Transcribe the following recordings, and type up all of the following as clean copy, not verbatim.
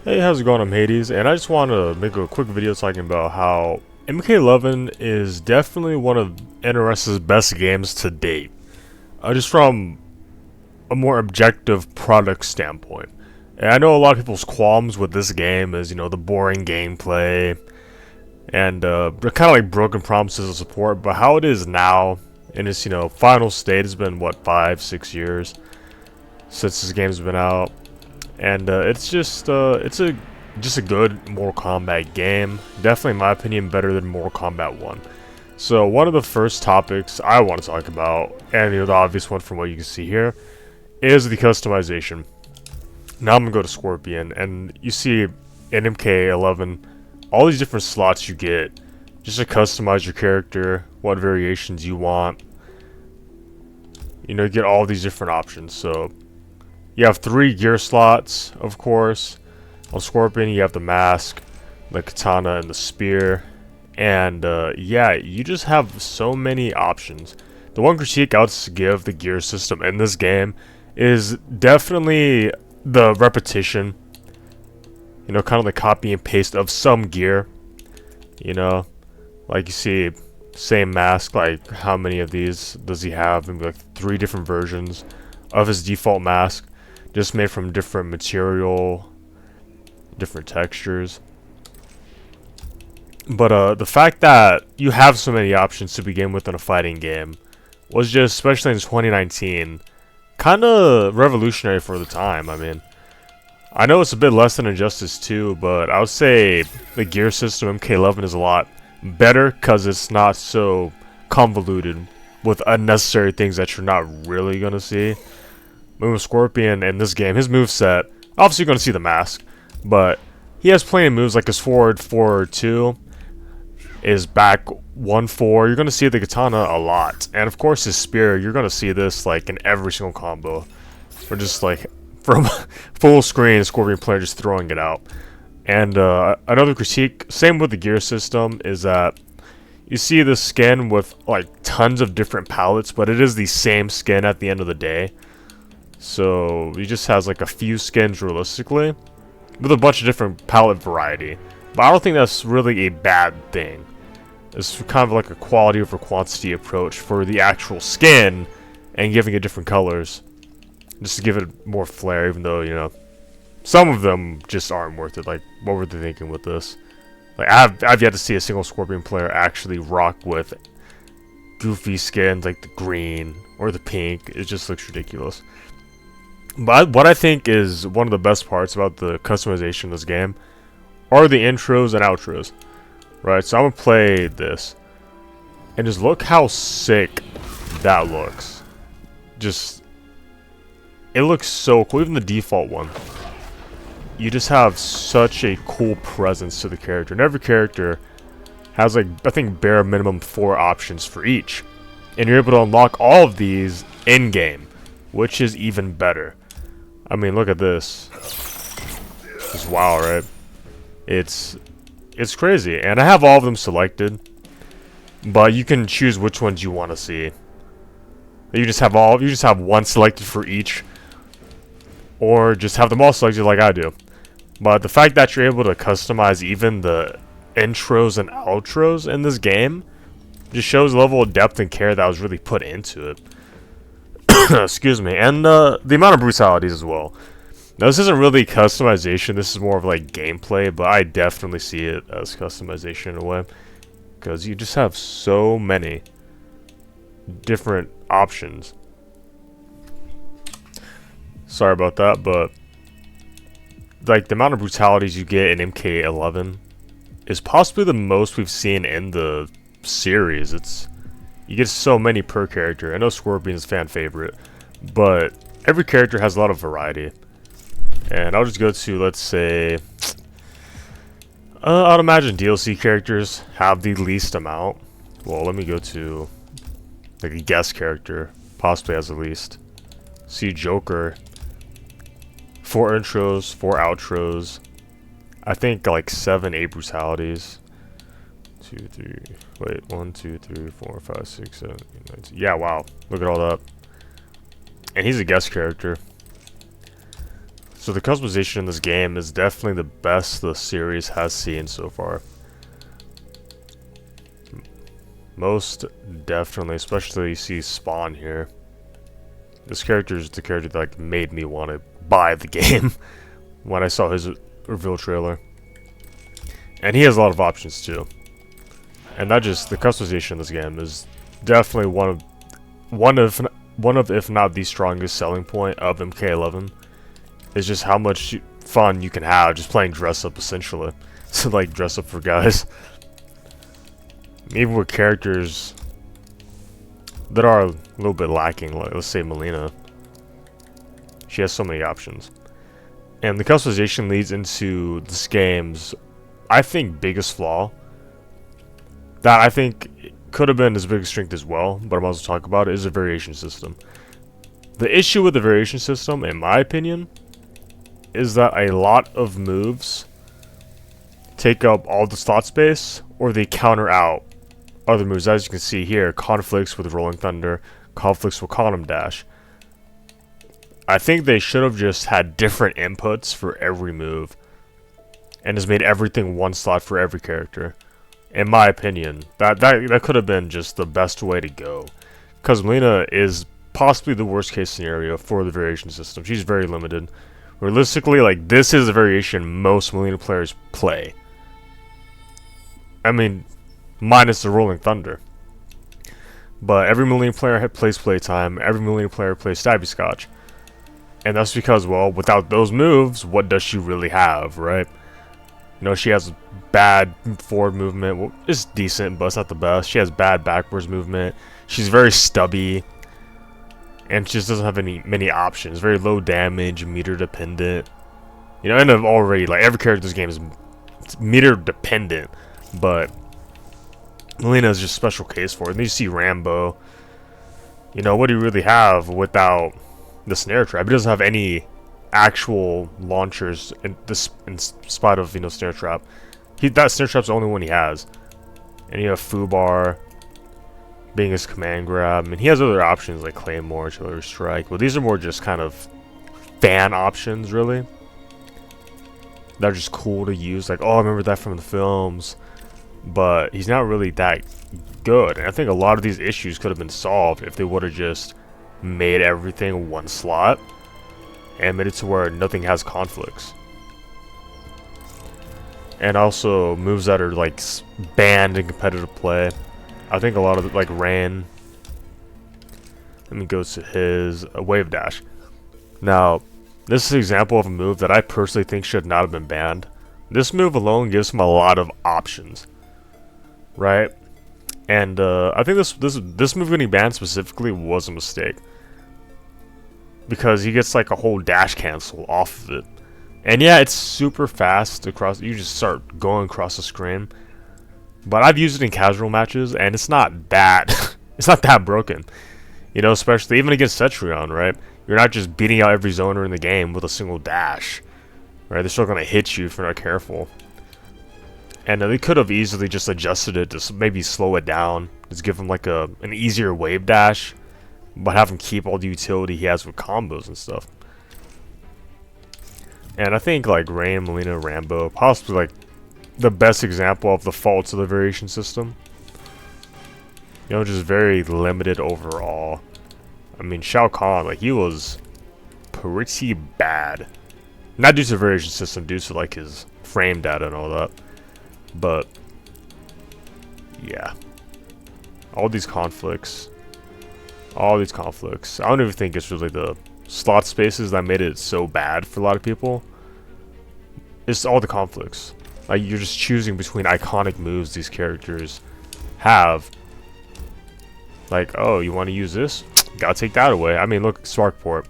Hey, how's it going? I'm Hades, and I just want to make a quick video talking about how MK11 is definitely one of NRS's best games to date. Just from a more objective product standpoint. And I know a lot of people's qualms with this game is, the boring gameplay and kind of like broken promises of support, but how it is now in its, final state has been, what, 5, 6 years since this game's been out. And it's just a good Mortal Kombat game. Definitely, in my opinion, better than Mortal Kombat 1. So one of the first topics I want to talk about, and the obvious one from what you can see here, is the customization. Now I'm gonna go to Scorpion, and you see in MK11 all these different slots you get just to customize your character, what variations you want. You get all these different options. So you have 3 gear slots, of course. On Scorpion, you have the mask, the katana, and the spear. And, yeah, you just have so many options. The one critique I would give the gear system in this game is definitely the repetition. Kind of the copy and paste of some gear. Like you see, same mask, like how many of these does he have? Maybe like 3 different versions of his default mask. Just made from different material, different textures. But the fact that you have so many options to begin with in a fighting game was just, especially in 2019, kind of revolutionary for the time. I mean, I know it's a bit less than Injustice 2, but I would say the gear system MK11 is a lot better because it's not so convoluted with unnecessary things that you're not really going to see. With Scorpion in this game, his moveset, obviously you're going to see the mask, but he has plenty of moves like his forward 4-2, his back 1-4. You're going to see the katana a lot, and of course his spear. You're going to see this like in every single combo. We're just like from full screen, Scorpion player just throwing it out. And another critique, same with the gear system, is that you see the skin with like tons of different palettes, but it is the same skin at the end of the day. So he just has like a few skins realistically, with a bunch of different palette variety. But I don't think that's really a bad thing. It's kind of like a quality over quantity approach for the actual skin and giving it different colors, just to give it more flair. Even though some of them just aren't worth it. Like, what were they thinking with this? Like I've yet to see a single Scorpion player actually rock with goofy skins like the green or the pink. It just looks ridiculous. But what I think is one of the best parts about the customization of this game are the intros and outros. Right, so I'm going to play this. And just look how sick that looks. It looks so cool. Even the default one. You just have such a cool presence to the character. And every character has, like, I think bare minimum 4 options for each. And you're able to unlock all of these in-game, which is even better. I mean, look at this. It's wow, right? It's crazy. And I have all of them selected, but you can choose which ones you want to see. You just have one selected for each, or just have them all selected like I do. But the fact that you're able to customize even the intros and outros in this game just shows the level of depth and care that was really put into it. Excuse me. And the amount of brutalities as well. Now, this isn't really customization. This is more of like gameplay, but I definitely see it as customization in a way, because you just have so many different options. Sorry about that, but like the amount of brutalities you get in MK11 is possibly the most we've seen in the series. You get so many per character. I know Scorpion's fan favorite, but every character has a lot of variety. And I'll just go to, let's say, I'd imagine DLC characters have the least amount. Well, let me go to like a guest character, possibly has the least. See Joker, 4 intros, 4 outros. I think like 7, 8 brutalities. 2, 3, wait, 1, 2, 3, 4, 5, 6, 7, 8, 9, 10. Yeah, wow. Look at all that. And he's a guest character. So the customization in this game is definitely the best the series has seen so far. Most definitely, especially you see Spawn here. This character is the character that like made me want to buy the game when I saw his reveal trailer. And he has a lot of options too. And that just the customization in this game is definitely one of if not the strongest selling point of MK11. Is just how much fun you can have just playing dress up essentially. So like dress up for guys. Even with characters that are a little bit lacking, like let's say Melina. She has so many options. And the customization leads into this game's, I think, biggest flaw. That I think could have been his biggest strength as well, but I'm also talking about it, is a variation system. The issue with the variation system, in my opinion, is that a lot of moves take up all the slot space, or they counter out other moves. As you can see here, conflicts with Rolling Thunder, conflicts with Quantum Dash. I think they should have just had different inputs for every move, and just made everything one slot for every character. In my opinion, that could have been just the best way to go, because Melina is possibly the worst case scenario for the variation system. She's very limited. Realistically, like, this is a variation most Melina players play. I mean, minus the Rolling Thunder. But every Melina player plays Playtime, every Melina player plays Stabby Scotch. And that's because, well, without those moves, what does she really have, right? You know, she has bad forward movement. Well, it's decent, but it's not the best. She has bad backwards movement. She's very stubby. And she just doesn't have many options. Very low damage, meter dependent. You know, and already, like, every character in this game is meter dependent. But Melina is just a special case for it. And then you see Rambo. You know, what do you really have without the snare trap? He doesn't have any actual launchers in spite of, you know, snare trap. That snare trap's the only one he has. And you have Fubar being his command grab. I mean, he has other options like Claymore, Artillery Strike, but these are more just kind of fan options, really. They're just cool to use. Like, oh, I remember that from the films. But he's not really that good. And I think a lot of these issues could have been solved if they would have just made everything one slot and made it to where nothing has conflicts. And also moves that are like banned in competitive play. I think a lot of it, like Rain. Let me go to his Wave Dash. Now, this is an example of a move that I personally think should not have been banned. This move alone gives him a lot of options, right? And I think this move getting banned specifically was a mistake, because he gets like a whole dash cancel off of it. And yeah, it's super fast across. You just start going across the screen. But I've used it in casual matches, and it's not that it's not that broken. You know, especially even against Cetrion, right? You're not just beating out every zoner in the game with a single dash, right? They're still gonna hit you if you're not careful. And they could have easily just adjusted it to maybe slow it down, just give him like an easier wave dash, but have him keep all the utility he has with combos and stuff. And I think like Rain, Melina, Rambo, possibly like the best example of the faults of the variation system. You know, just very limited overall. I mean, Shao Kahn, like, he was pretty bad. Not due to the variation system, due to like his frame data and all that. But yeah, all these conflicts. I don't even think it's really the slot spaces that made it so bad for a lot of people. It's all the conflicts. Like, you're just choosing between iconic moves these characters have. Like, oh, you want to use this? Gotta take that away. I mean, look, Sparkport,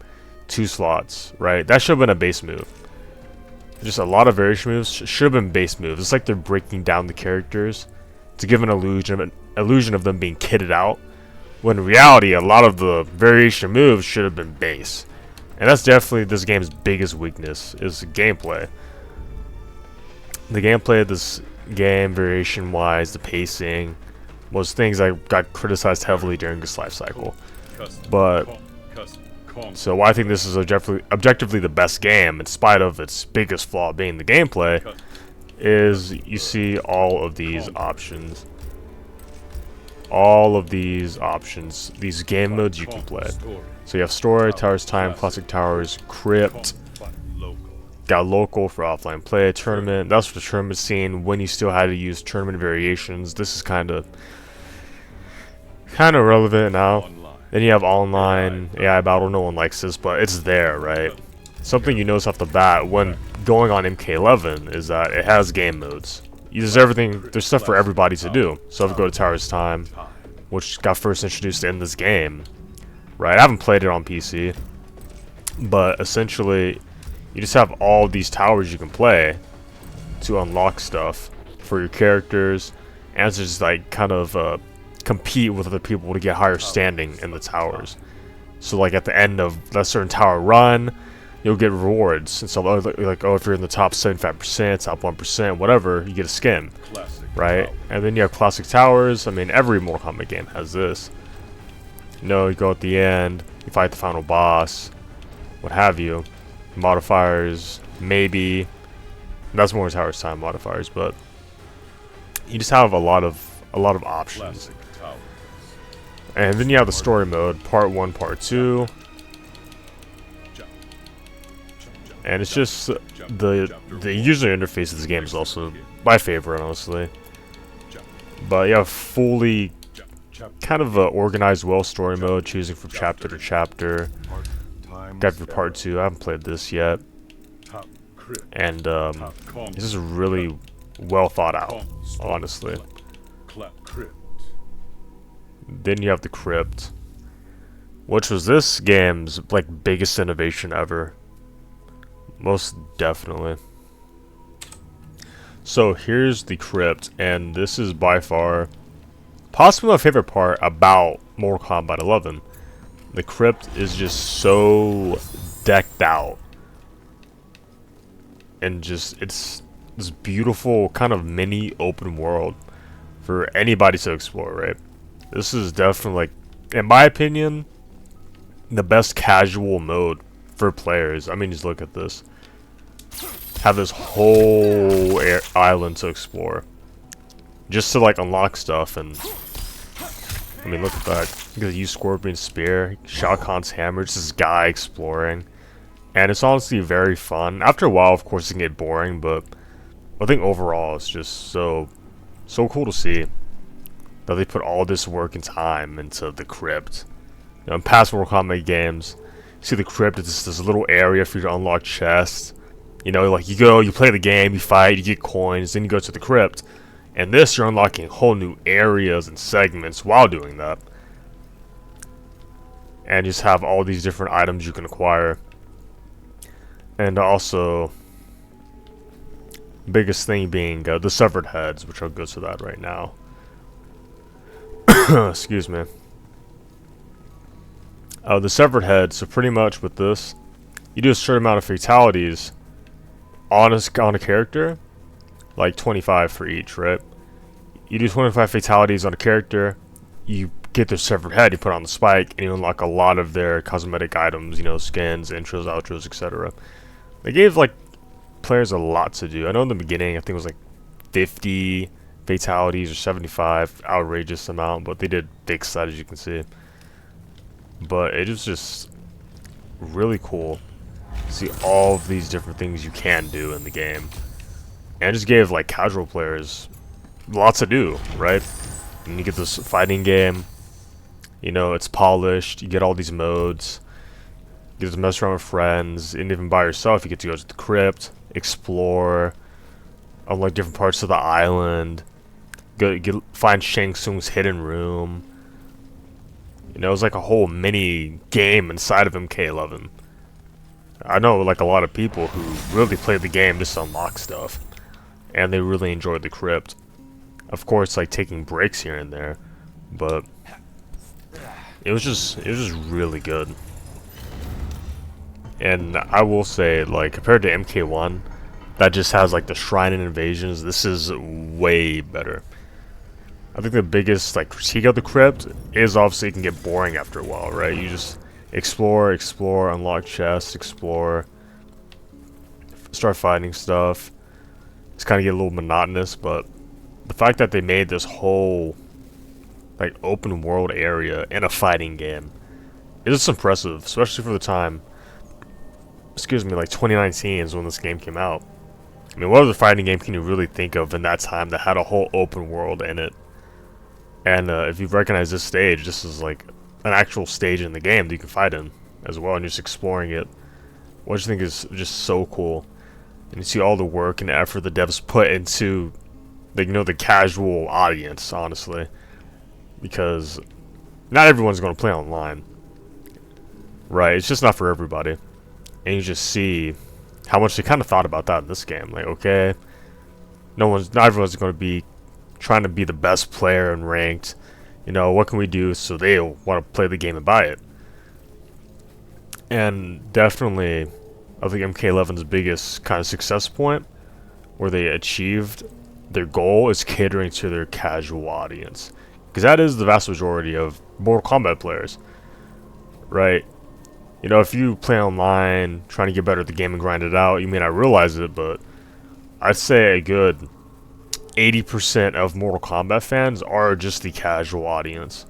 2 slots, right? That should have been a base move. Just a lot of variation moves should have been base moves. It's like they're breaking down the characters to give an illusion of them being kitted out, when in reality, a lot of the variation moves should have been base. And that's definitely this game's biggest weakness, is gameplay. The gameplay of this game, variation-wise, the pacing, was things that got criticized heavily during this life cycle. But So why I think this is objectively the best game, in spite of its biggest flaw being the gameplay, is you see all of these options. All of these options, these game modes you can play. So you have story, towers time, classic towers, crypt, got local for offline play, tournament. That's for the tournament scene when you still had to use tournament variations. This is kind of relevant now. Then you have online AI battle. No one likes this, but it's there, right? Something you notice off the bat when going on MK11 is that it has game modes. There's everything. There's stuff for everybody to do. So if we go to Towers Time, which got first introduced in this game, right? I haven't played it on PC, but essentially, you just have all these towers you can play to unlock stuff for your characters, and to just like kind of compete with other people to get higher standing in the towers. So like at the end of that certain tower run, you'll get rewards and stuff like, oh, if you're in the top 75%, top 1%, whatever, you get a skin, right? And then you have classic towers. I mean, every Mortal Kombat game has this. You know, you go at the end, you fight the final boss, what have you. Modifiers, maybe. That's more Towers Time modifiers, but you just have a lot of options. And then you have the story mode, part 1, part 2. And it's just the user interface of this game is also my favorite, honestly. But you have fully kind of organized well story mode, choosing from chapter to chapter. Got your part 2. I haven't played this yet, and this is really well thought out, honestly. Then you have the crypt, which was this game's like biggest innovation ever. Most definitely. So here's the crypt, and this is by far possibly my favorite part about Mortal Kombat 11. The crypt is just so decked out, and just it's this beautiful kind of mini open world for anybody to explore, right? This is definitely, like, in my opinion, the best casual mode for players. I mean, just look at this. Have this whole island to explore, just to like unlock stuff. And I mean, look at that. You can use Scorpion's spear, Shao Kahn's hammer, just this guy exploring, and it's honestly very fun. After a while, of course, it can get boring, but I think overall it's just so cool to see that they put all this work and time into the crypt. You know, in past Mortal Kombat games, you see the crypt, it's just this little area for you to unlock chests. You know, like you go, you play the game, you fight, you get coins, then you go to the crypt. And this, you're unlocking whole new areas and segments while doing that. And you just have all these different items you can acquire. And also, biggest thing being the severed heads, which I'll go to that right now. Excuse me. The severed heads, so pretty much with this, you do a certain amount of fatalities on a character, like 25 for each, right? You do 25 fatalities on a character, you get their severed head, you put on the spike, and you unlock a lot of their cosmetic items, you know, skins, intros, outros, etc. They gave, like, players a lot to do. I know in the beginning, I think it was like 50 fatalities or 75, outrageous amount, but they did big side, as you can see. But it is just really cool to see all of these different things you can do in the game. And it just gave, like, casual players lots to do, right? And you get this fighting game, you know, it's polished, you get all these modes, you get to mess around with friends, and even by yourself, you get to go to the crypt, explore, unlock different parts of the island, find Shang Tsung's hidden room. You know, it was like a whole mini game inside of MK11. I know, like, a lot of people who really played the game just to unlock stuff, and they really enjoyed the crypt. Of course, like, taking breaks here and there, but it was just really good. And I will say, like, compared to MK1, that just has, like, the shrine and invasions, this is way better. I think the biggest, like, critique of the crypt is obviously it can get boring after a while, right? You just explore, explore, unlock chests, explore, start fighting stuff. It's kind of get a little monotonous, but the fact that they made this whole like open world area in a fighting game is just impressive, especially for the time. Excuse me, like 2019 is when this game came out. I mean, what other fighting game can you really think of in that time that had a whole open world in it? And if you recognize this stage, this is like an actual stage in the game that you can fight in as well, and just exploring it. What do you think is just so cool? And you see all the work and effort the devs put into, the casual audience, honestly, because not everyone's going to play online, right? It's just not for everybody, and you just see how much they kind of thought about that in this game. Like, okay, not everyone's going to be trying to be the best player and ranked. What can we do so they'll want to play the game and buy it? And definitely, I think MK11's biggest kind of success point, where they achieved their goal, is catering to their casual audience, because that is the vast majority of Mortal Kombat players, right? If you play online trying to get better at the game and grind it out, you may not realize it, but I'd say a good 80% of Mortal Kombat fans are just the casual audience,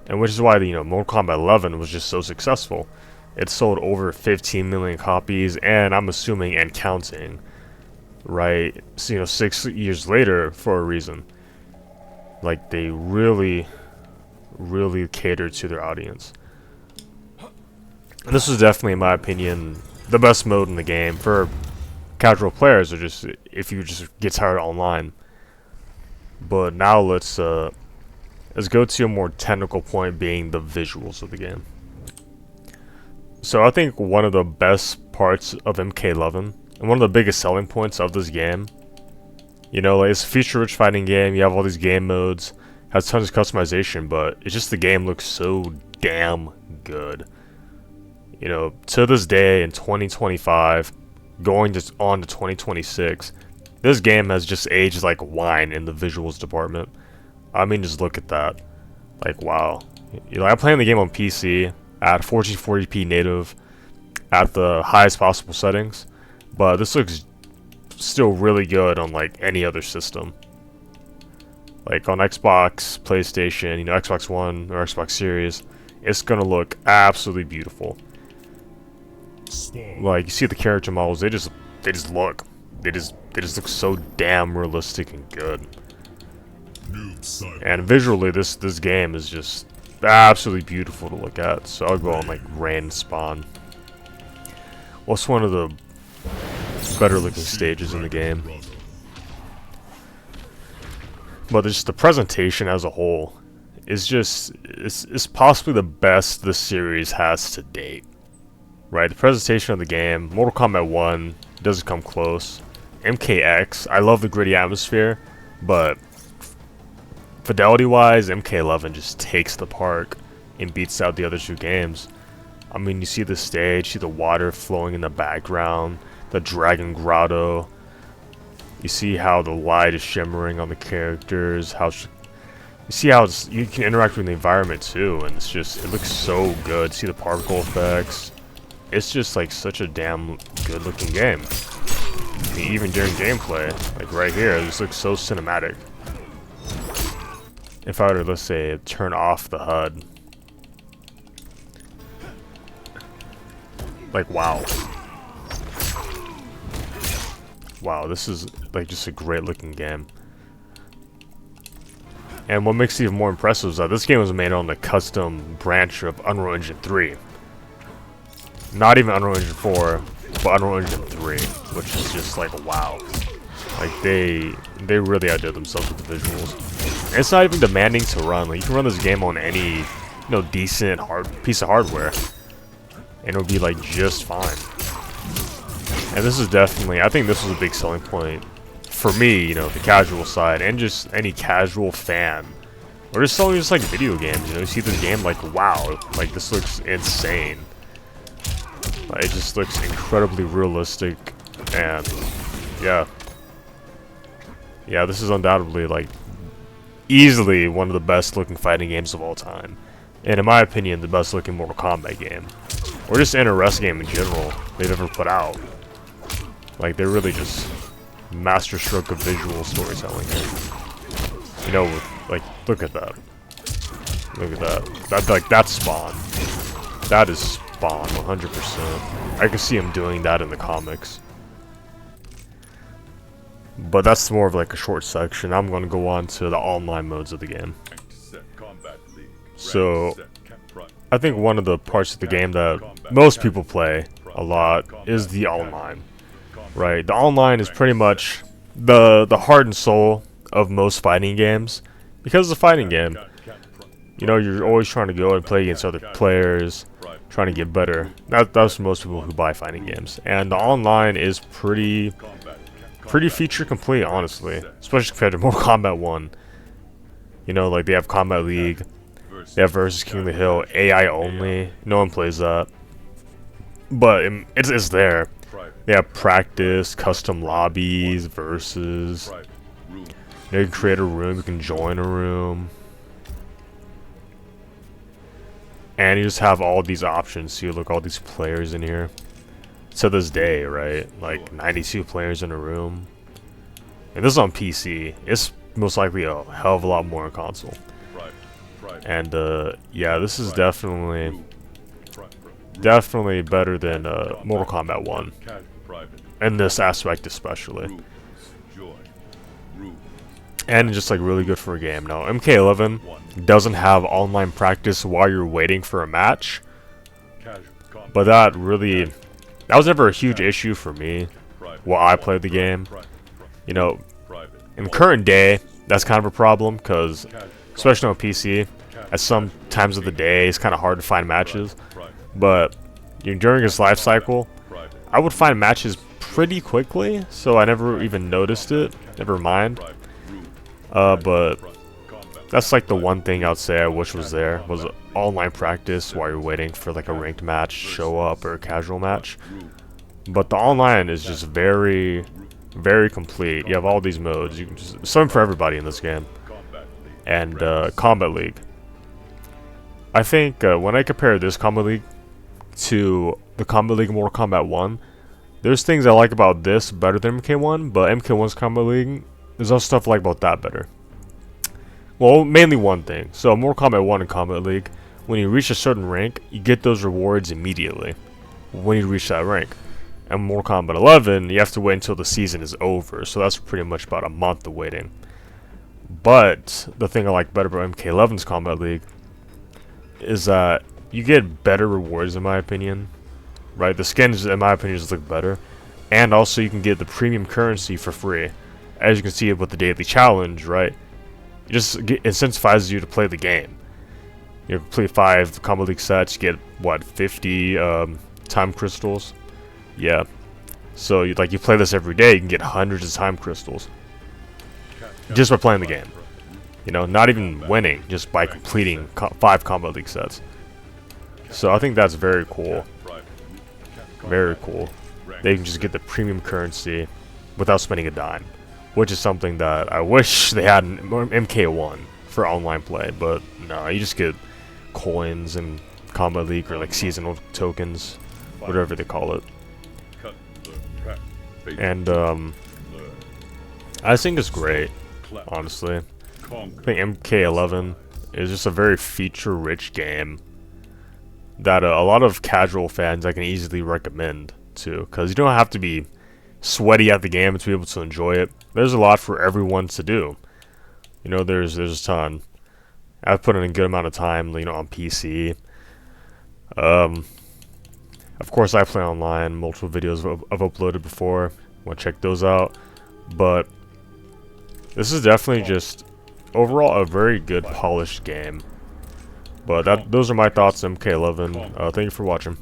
and which is why Mortal Kombat 11 was just so successful. It sold over 15 million copies, and I'm assuming and counting, right? So, 6 years later for a reason. Like, they really, really catered to their audience. And this was definitely, in my opinion, the best mode in the game for casual players, or just if you just get tired online. But now let's go to a more technical point, being the visuals of the game. So I think one of the best parts of MK11, and one of the biggest selling points of this game, like, it's a feature-rich fighting game. You have all these game modes, has tons of customization, but it's just the game looks so damn good. To this day in 2025, going on to 2026, this game has just aged like wine in the visuals department. I mean, just look at that. Like, wow. I'm playing the game on PC at 1440p native at the highest possible settings, but this looks still really good on like any other system. Like on Xbox, PlayStation, Xbox One or Xbox Series, it's gonna look absolutely beautiful. Like, you see the character models, they just look look so damn realistic and good. And visually, this game is just absolutely beautiful to look at. So I'll go on like Rain Spawn. What's one of the better looking stages in the game? But just the presentation as a whole is just it's possibly the best the series has to date. Right, the presentation of the game, Mortal Kombat 1 doesn't come close. MKX, I love the gritty atmosphere, but fidelity-wise, MK11 just takes the park and beats out the other two games. I mean, you see the stage, see the water flowing in the background, the Dragon Grotto. You see how the light is shimmering on the characters, you see how you can interact with the environment too, and it looks so good. See the particle effects. It's just like such a damn good looking game. I mean, even during gameplay, like right here, it just looks so cinematic. If I were to, let's say, turn off the HUD, like, wow. Wow, this is like just a great looking game. And what makes it even more impressive is that this game was made on the custom branch of Unreal Engine 3. Not even Unreal Engine 4, but Unreal Engine 3, which is just like, wow. Like, they really outdid themselves with the visuals. And it's not even demanding to run. Like, you can run this game on any, decent piece of hardware, and it'll be like just fine. And this is definitely, I think this was a big selling point for me, the casual side, and just any casual fan, or just someone who just like video games. You see this game, like, wow, like, this looks insane. Like, it just looks incredibly realistic, and yeah, this is undoubtedly like easily one of the best looking fighting games of all time. and in my opinion, the best looking Mortal Kombat game, or just NRS game in general they've ever put out. Like, they're really just masterstroke of visual storytelling here. You know, with, like, look at that. Look at that. That's Spawn. That is Spawn, 100%. I can see him doing that in the comics. But that's more of like a short section. I'm going to go on to the online modes of the game. So, I think one of the parts of the game that most people play a lot is the online. Right? The online is pretty much the heart and soul of most fighting games. Because it's a fighting game. You know, you're always trying to go and play against other players, trying to get better. That's for most people who buy fighting games. And the online is pretty feature complete, honestly. Especially compared to Mortal Kombat 1. You know, like, they have Combat League, they have Versus King of the Hill, AI only. No one plays that. But it's there. They have practice, custom lobbies, versus. You know, you can create a room, you can join a room. And you just have all these options. So you look, all these players in here. To this day, right? Like 92 players in a room. And this is on PC. It's most likely a hell of a lot more on console. And yeah, this is definitely better than Mortal Kombat 1. In this aspect especially. And just like really good for a game. Now, MK11 doesn't have online practice while you're waiting for a match. But that was never a huge issue for me while I played the game. You know, in current day, that's kind of a problem because, especially on PC, at some times of the day, it's kind of hard to find matches. But during its life cycle, I would find matches pretty quickly, so I never even noticed it. Never mind. But that's like the one thing I'd say I wish was there, was online practice while you're waiting for like a ranked match to show up or a casual match. But the online is just very complete. You have all these modes. You can just something for everybody in this game. And Combat League. I think when I compare this Combat League to the Combat League Mortal Kombat 1, there's things I like about this better than MK1, but MK1's Combat League, there's also stuff I like about that better. Well, mainly one thing. So, Mortal Kombat 1 and Combat League, when you reach a certain rank, you get those rewards immediately when you reach that rank. And Mortal Kombat 11, you have to wait until the season is over, so that's pretty much about a month of waiting. But the thing I like better about MK11's Combat League is that you get better rewards, in my opinion. Right? The skins, in my opinion, just look better. And also, you can get the premium currency for free. As you can see with the daily challenge, right? It just incentivizes you to play the game. You play 5 Combat League sets, you get, what, 50 time crystals? Yeah. So, you play this every day, you can get hundreds of time crystals. Just by playing the game. You know, not even winning, just by completing 5 Combat League sets. So, I think that's very cool. Very cool. They can just get the premium currency without spending a dime. Which is something that I wish they had in MK1 for online play. But, no, you just get coins and Combat League or, like, seasonal tokens. Whatever they call it. And, I think it's great, honestly. I think MK11 is just a very feature-rich game that a lot of casual fans I can easily recommend to, because you don't have to be sweaty at the game to be able to enjoy it. There's a lot for everyone to do. You know, there's a ton. I've put in a good amount of time, you know, on PC. Of course, I play online. Multiple videos I've uploaded before. Want to check those out. But this is definitely just overall a very good polished game. But those are my thoughts on MK11. Thank you for watching.